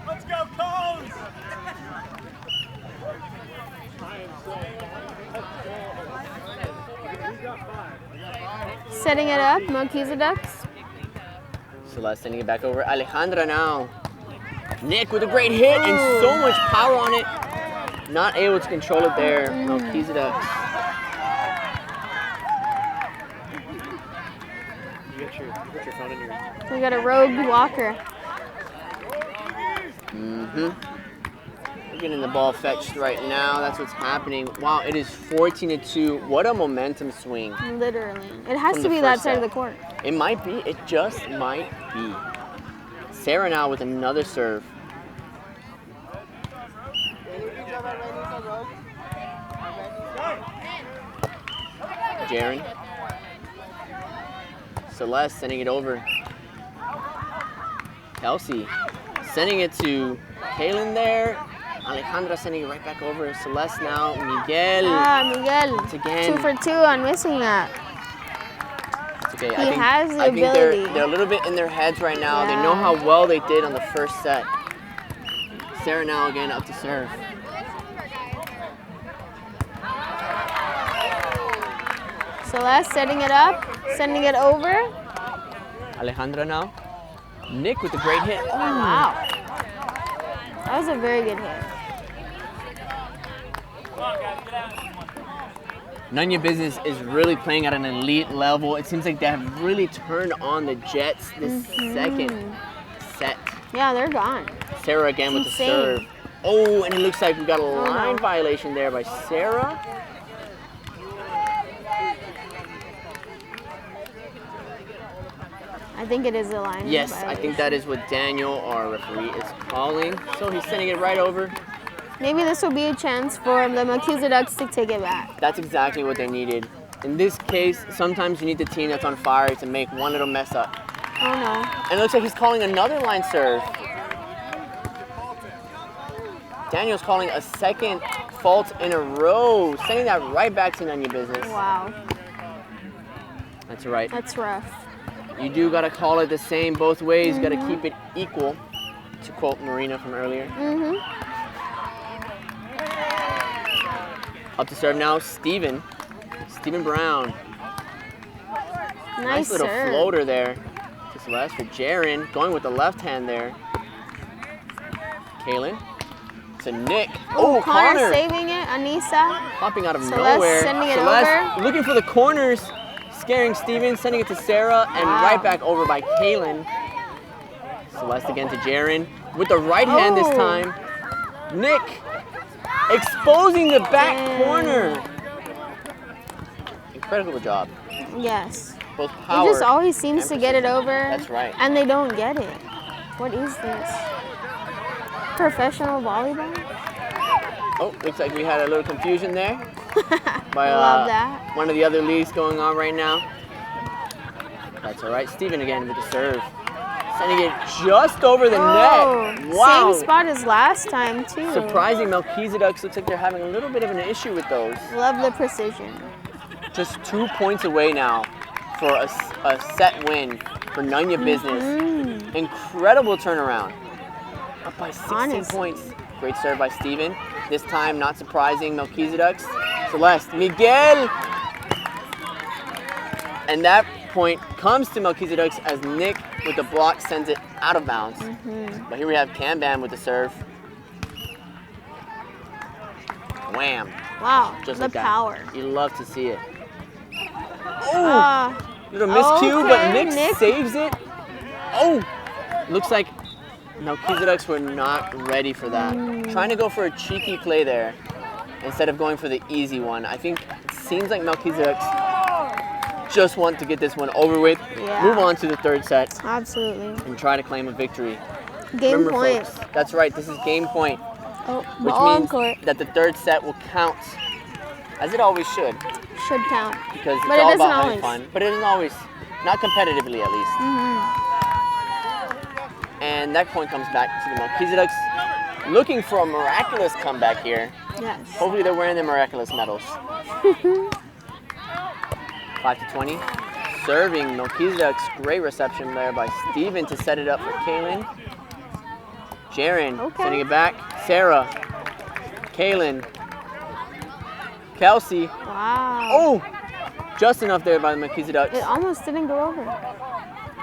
Let's go, Cones! Setting it up, Melchizeducks. Celeste sending it back over. Alejandra now. Nick with a great hit and so much power on it. Not able to control it there. Melchizeducks. You got your phone in your... We got a rogue blocker. We're getting the ball fetched right now. That's what's happening. Wow, it is 14-2. What a momentum swing. Literally. It has From to the be that first side of set. the court. It might be. It just might be. Sarah now with another serve. Jaren. Celeste sending it over. Kelsey sending it to Kaylin there. Alejandra sending it right back over. Celeste now. Miguel. Miguel. Once again. 2 for 2 on missing that. It's okay. He has the I think ability. they're a little bit in their heads right now. They know Yeah. how well they did on the first set. Sarah now again up to serve. Celeste setting it up, sending it over. Alejandra now. Nick with a great hit. Wow. That was a very good hit. Nun Ya Business is really playing at an elite level. It seems like they have really turned on the Jets this second set. Yeah, they're gone. Sarah again with the serve. Oh, and it looks like we got a line violation there by Sarah. I think it is a line. Yes, violation. I think that is what Daniel, our referee, is calling. So he's sending it right over. Maybe this will be a chance for the Melchizeducks to take it back. That's exactly what they needed. In this case, sometimes you need the team that's on fire to make one little mess up. Oh no. And it looks like he's calling another line serve. Daniel's calling a second fault in a row, sending that right back to Nun Ya Business. Wow. That's right. That's rough. You do gotta call it the same both ways. You gotta keep it equal, to quote Marina from earlier. Up to serve now, Steven Brown. Nice little serve. floater there to Celeste for Jaron, going with the left hand there. Kaylin to Nick. Oh, Connor saving it. Anissa. Popping out of Celeste nowhere. sending it Celeste over. looking for the corners, scaring Steven, sending it to Sarah, and right back over by Kaylin. Celeste again to Jaron with the right hand this time. Nick exposing the back corner. Incredible job. Yes. Both power. He just always seems and to get it precision. over. That's right. And they don't get it. What is this? Professional volleyball? Oh, looks like we had a little confusion there. By Love that. one of the other leagues going on right now. That's all right. Steven again with the serve. Sending it just over the net. Wow. Same spot as last time, too. Surprising. Melchizeducks looks like they're having a little bit of an issue with those. Love the precision. Just 2 points away now for a set win for Nun Ya Business. Incredible turnaround. Up by 16 points. Great serve by Steven. This time, not surprising, Melchizeducks. Celeste, Miguel. And that point comes to Melchizeducks as Nick with the block sends it out of bounds. But here we have Cam Bam with the serve. Wham. Wow, Just the like that. power. You love to see it. Oh, little miscue, but Nick saves it. Oh, looks like Melchizeducks were not ready for that. Trying to go for a cheeky play there instead of going for the easy one. I think it seems like Melchizeducks just want to get this one over with, move on to the third set, Absolutely. and try to claim a victory. Game Remember, point. folks, that's right, this is game point, Oh, which ball means court. that the third set will count, as it always should, Should count. because it's But it all doesn't about having always. fun, but it isn't always, not competitively at least. And that point comes back to the Melchizeducks, looking for a miraculous comeback here. Yes. Hopefully they're wearing their miraculous medals. 5-20. Serving Melchizeducks. Great reception there by Steven to set it up for Kaylin. Jaron sending it back. Sarah. Kaylin. Kelsey. Wow. Oh! Just enough there by the Melchizeducks. It almost didn't go over.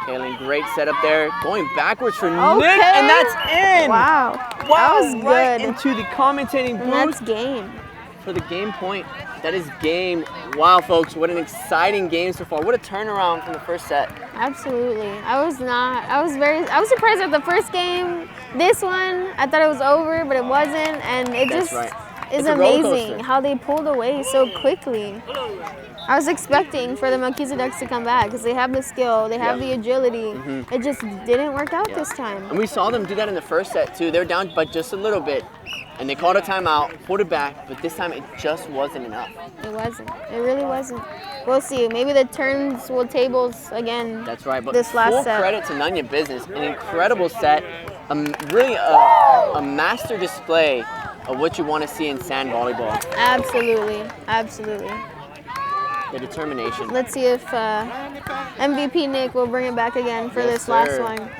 Kaylin, great setup there. Going backwards for Nick, and that's in! Wow. Wow, That was good. right into the commentating And that's booth game. for the game point. That is game. Wow, folks, what an exciting game so far. What a turnaround from the first set. Absolutely. I was surprised at the first game. This one, I thought it was over, but it wasn't. And it That's just right. is It's a roller amazing coaster. how they pulled away so quickly. I was expecting for the Melchizeducks to come back because they have the skill, they have the agility. It just didn't work out this time. And we saw them do that in the first set too. They were down by just a little bit. And they called a timeout, pulled it back, but this time it just wasn't enough. It wasn't. It really wasn't. We'll see. Maybe the turns will tables again. That's right. But this last full set. credit to Nun Ya Business. An incredible set. Really a master display of what you want to see in sand volleyball. Absolutely. Absolutely. The determination. Let's see if MVP Nick will bring it back again for this last one.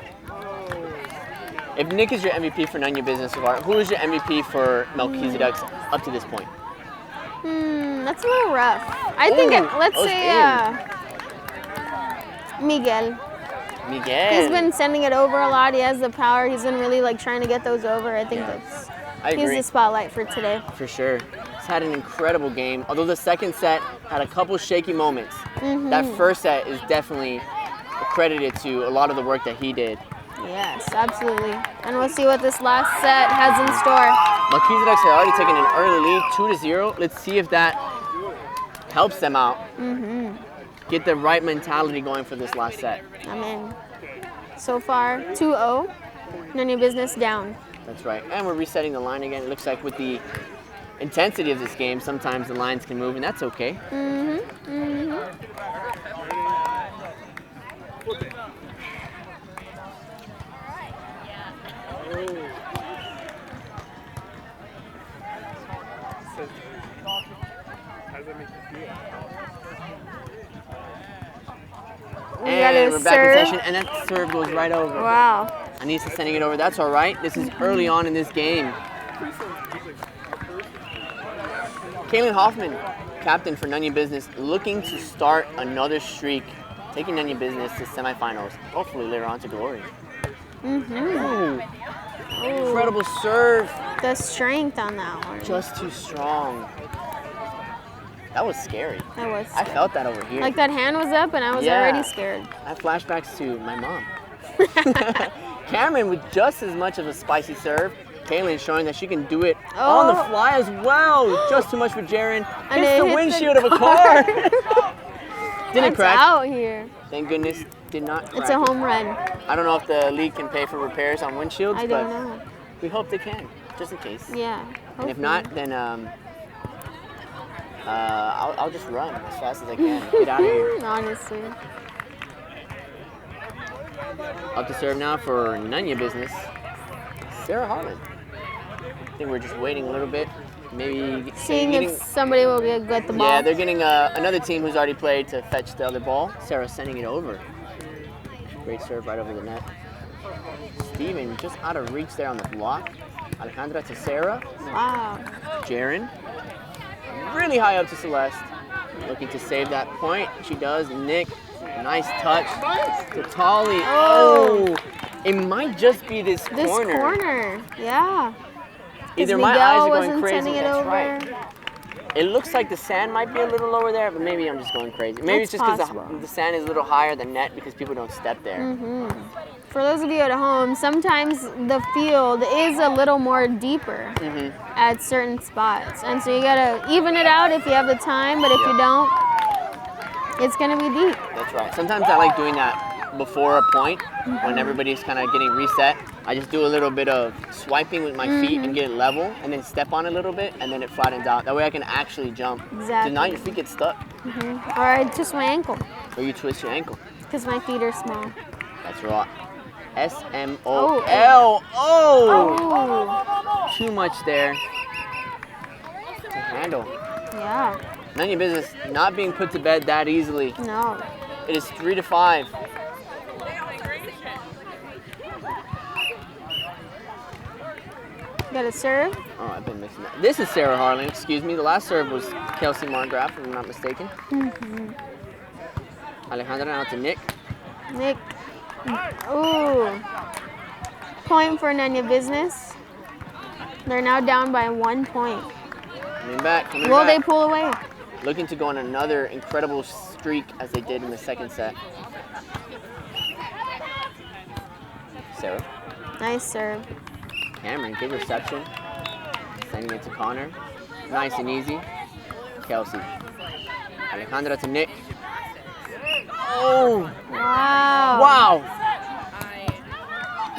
If Nick is your MVP for Nun Ya Business so far, who is your MVP for Melchizeducks up to this point? That's a little rough. I think let's say Miguel. Miguel. He's been sending it over a lot. He has the power. He's been really like trying to get those over. I think I he's agree. the spotlight for today. For sure. has had an incredible game. Although the second set had a couple shaky moments, that first set is definitely accredited to a lot of the work that he did. Yes, absolutely. And we'll see what this last set has in store. Melchizeducks had already taken an early lead, 2-0. Let's see if that helps them out. Get the right mentality going for this last set. I'm in. So far, 2-0. Nun Ya Business down. That's right. And we're resetting the line again. It looks like with the intensity of this game, sometimes the lines can move, and that's okay. And we're back in session, and that serve goes right over. Wow. Anissa sending it over. That's all right. This is early on in this game. Kaylin Hoffman, captain for Nun Ya Business, looking to start another streak, taking Nun Ya Business to semifinals, hopefully later on to glory. Ooh. Incredible serve. The strength on that one. Just too strong. That was scary. That was I scary. felt that over here. Like that hand was up and I was already scared. I have flashbacks to my mom. Cameron with just as much of a spicy serve. Kaylin showing that she can do it on the fly as well. Just too much for Jaren. Hits the windshield of a car. Didn't crack. Out here. Thank goodness, did not crack. It's a home run. I don't know if the league can pay for repairs on windshields, I don't know. we hope they can, just in case. Yeah. And if not, then I'll just run as fast as I can. Get out of here. Honestly. Up to serve now for Nun Ya Business, Sarah Harlan. I think we're just waiting a little bit. Maybe Seeing if somebody will get the ball. Yeah, they're getting another team who's already played to fetch the other ball. Sarah sending it over. Great serve right over the net. Steven just out of reach there on the block. Alejandra to Sarah. Wow. Jaren. Really high up to Celeste. Looking to save that point. She does. Nick. Nice touch. To Tali. Oh! It might just be this corner. This corner. Yeah. Either Miguel my eyes are was going crazy. intending it That's over. right. It looks like the sand might be a little lower there, but maybe I'm just going crazy. Maybe That's it's just because possible. the sand is a little higher than net because people don't step there. For those of you at home, sometimes the field is a little more deeper at certain spots. And so you gotta even it out if you have the time, but if you don't, it's gonna be deep. That's right. Sometimes I like doing that before a point when everybody's kind of getting reset. I just do a little bit of swiping with my feet and get it level and then step on it a little bit and then it flattens out. That way I can actually jump. Exactly. So now your feet get stuck Or I twist my ankle or you twist your ankle. because my feet are small. That's right. S-M-O-L. Oh! Too much there to handle. Yeah. Nun Ya Business not being put to bed that easily. No. It is 3-5. Got to serve. Oh, I've been missing that. This is Sarah Harlan, excuse me. The last serve was Kelsey Margraf, if I'm not mistaken. Alejandra now to Nick. Nick. Ooh. Point for Nun Ya Business. They're now down by 1 point. Coming back, coming Will back. they pull away? Looking to go on another incredible streak as they did in the second set. Sarah. Nice serve. Cameron, good reception. Sending it to Connor. Nice and easy. Kelsey. Alejandra to Nick. Oh! Wow. Wow!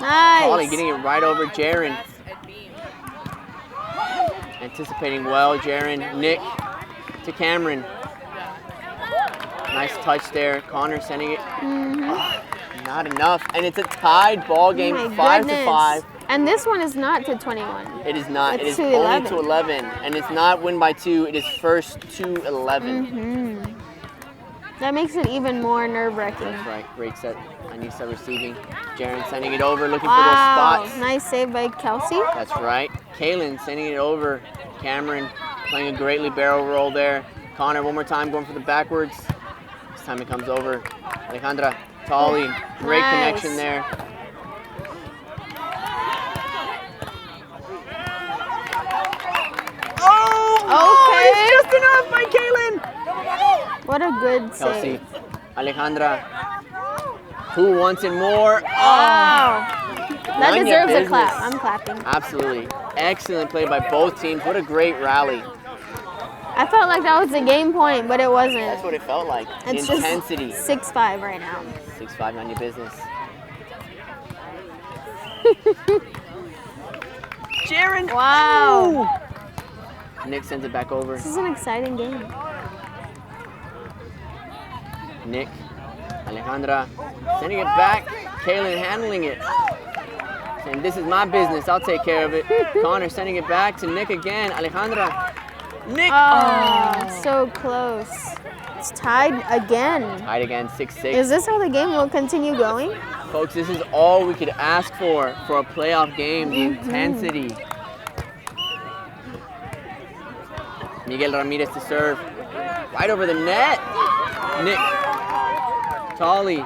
Nice. Holly getting it right over Jaren. Anticipating well, Jaren. Nick to Cameron. Nice touch there. Connor sending it. Oh, not enough. And it's a tied ball game, Oh my 5-5. goodness. And this one is not to 21. It is not. It's It is to only 11. to 11. And it's not win by 2. It is first to 11. That makes it even more nerve-wracking. That's right. Great set. Anissa receiving. Jaren sending it over, looking Wow. for those spots. Nice save by Kelsey. That's right. Kaylin sending it over. Cameron playing a great libero roll there. Connor one more time going for the backwards. This time it comes over. Alejandra, Tali, great Nice. connection there. Oh! Okay. It's just enough by Kaylin. What a good Kelsey, save. Alejandra, who wants it more? Wow. That Nun Ya deserves a Business. clap. I'm clapping. Absolutely. Excellent play by both teams. What a great rally. I felt like that was a game point, but it wasn't. That's what it felt like. It's Intensity. just 6-5 right now. 6-5 Nun Ya Business. Jaron. Wow. Nick sends it back over. This is an exciting game. Nick, Alejandra, sending it back. Kaylin handling it. Saying, this is my business. I'll take care of it. Connor sending it back to Nick again. Alejandra. Nick. Oh, so close. It's tied again. Tied again, 6-6. Is this how the game will continue going? Folks, this is all we could ask for a playoff game, the intensity. Miguel Ramirez to serve. Right over the net. Nick. Tolly.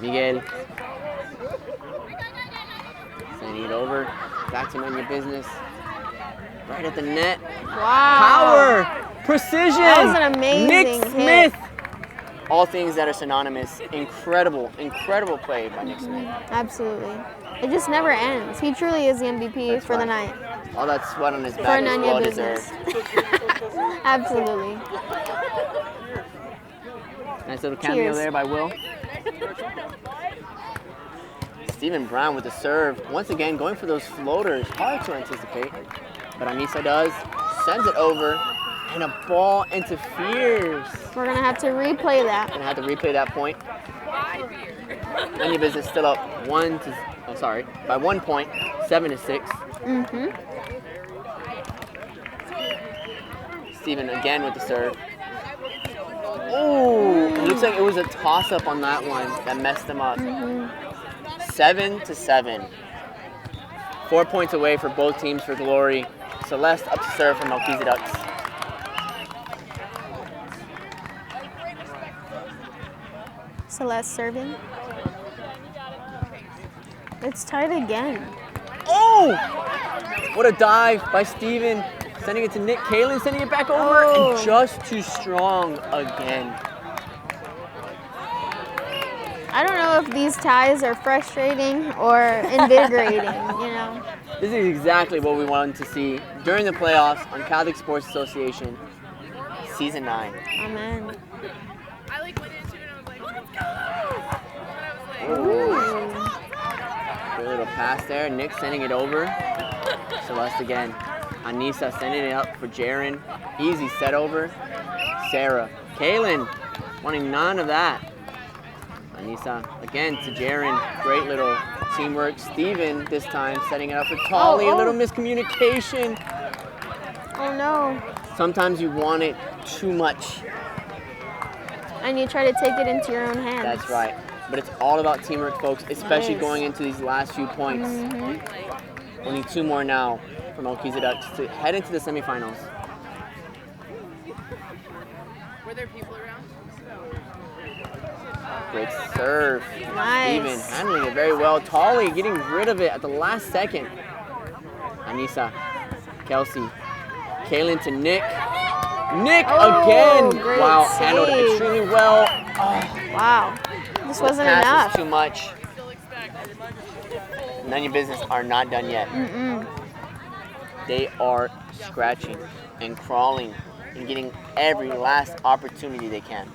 Miguel. Sending it over. Back to Nun Ya Business. Right at the net. Wow. Power. Precision. That was an amazing Nick hit. Smith. All things that are synonymous. Incredible, incredible play by Nick Smith. Absolutely. It just never ends. He truly is the MVP That's for the right. night. All that sweat on his For back is Nun Ya well Business. deserved. Absolutely. Nice little cameo Cheers. there by Will. Stephen Brown with the serve. Once again, going for those floaters. Hard to anticipate. But Anissa does. Sends it over. And a ball interferes. We're going to have to replay that. Gonna have to replay that point. Nun Ya Business still up by 1 point, 7-6. Stephen again with the serve. Oh, it looks like it was a toss-up on that one that messed them up. 7-7. 4 points away for both teams for glory. Celeste up to serve for Melchizeducks. Celeste serving. It's tied again. Oh! What a dive by Steven. Sending it to Nick. Kaylin sending it back over. Oh. And just too strong again. I don't know if these ties are frustrating or invigorating, you know. This is exactly what we wanted to see during the playoffs on Catholic Sports Association, Season 9. Amen. I like went into it and I was like, let's go! And I was like, Good little pass there. Nick sending it over. Celeste again. Anissa sending it up for Jaron. Easy set over. Sarah. Kaylin wanting none of that. Anissa again to Jaron. Great little teamwork. Steven this time setting it up for Tolly. A little miscommunication. Oh no. Sometimes you want it too much. And you try to take it into your own hands. That's right. But it's all about teamwork, folks, especially Nice. going into these last few points. We need 2 more now for Melchizeducks to head into the semifinals. were there people around? Great serve. Nice. Steven handling it very well. Tolly getting rid of it at the last second. Anissa, Kelsey, Kaylin to Nick. Nick again. Great Wow, handled it save. extremely well. Oh, Wow. This wasn't pass enough. is too much. Nun Ya Business are not done yet. They are scratching and crawling and getting every last opportunity they can.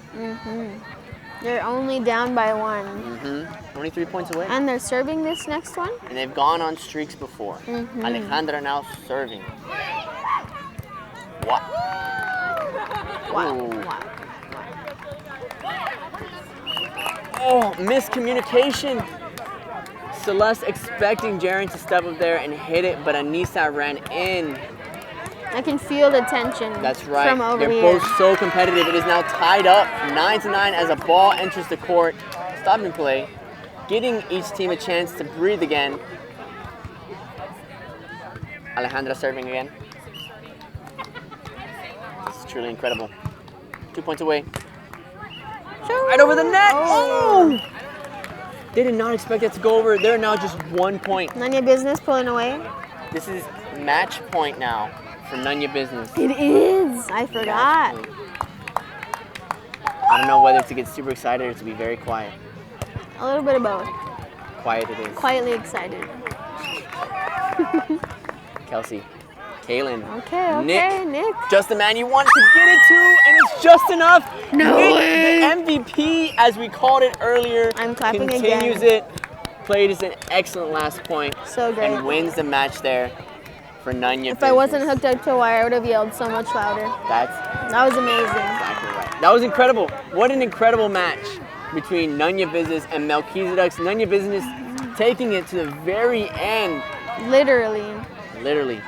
They're only down by 1. Only 3 points away. And they're serving this next one? And they've gone on streaks before. Alejandra now serving. What? Wow. Ooh. Wow. Oh, miscommunication. Celeste expecting Jaron to step up there and hit it, but Anissa ran in. I can feel the tension. That's right. From over They're here. both so competitive. It is now tied up 9-9 as a ball enters the court. Stop and play. Getting each team a chance to breathe again. Alejandra serving again. This is truly incredible. 2 points away. Right over the net. Oh! They did not expect that to go over. They're now just 1 point. Nun Ya Business pulling away. This is match point now for Nun Ya Business. It is. I forgot. I don't know whether to get super excited or to be very quiet. A little bit of both. Quiet it is. Quietly excited. Kelsey, Kaylin, Okay, Nick. just the man you wanted to get it to, and it's just enough. No Nick, way. the MVP, as we called it earlier, I'm clapping continues again. it. Played as an excellent last point. So great. And wins the match there for Nun Ya If Business. I wasn't hooked up to a wire, I would have yelled so much louder. That was amazing. Exactly right. That was incredible. What an incredible match between Nun Ya Business and Melchizeducks. Nun Ya Business taking it to the very end. Literally.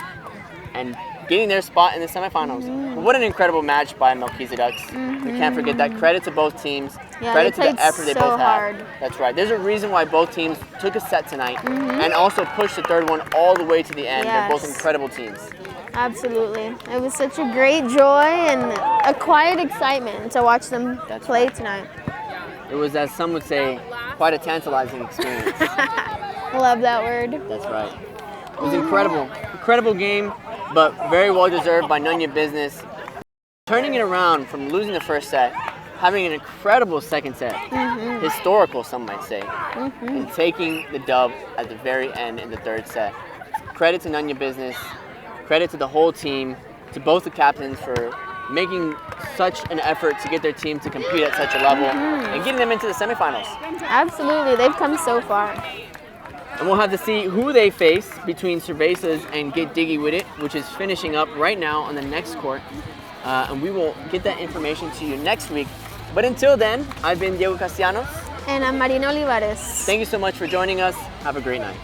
And getting their spot in the semifinals. What an incredible match by Melchizeducks. We can't forget that. Credit to both teams. Yeah, Credit they to the played effort they so both hard. had. That's right. There's a reason why both teams took a set tonight and also pushed the third one all the way to the end. They're both Yes. incredible teams. Absolutely. It was such a great joy and a quiet excitement to watch them play tonight. It was, as some would say, quite a tantalizing experience. Love that word. That's right. It was incredible. Incredible game, but very well deserved by Nun Ya Business. Turning it around from losing the first set, having an incredible second set, historical some might say, and taking the dub at the very end in the third set. Credit to Nun Ya Business, credit to the whole team, to both the captains for making such an effort to get their team to compete at such a level and getting them into the semifinals. Absolutely. They've come so far. And we'll have to see who they face between Cervezas and Get Diggy With It, which is finishing up right now on the next court. And we will get that information to you next week. But until then, I've been Diego Castellanos. And I'm Marina Olivares. Thank you so much for joining us. Have a great night.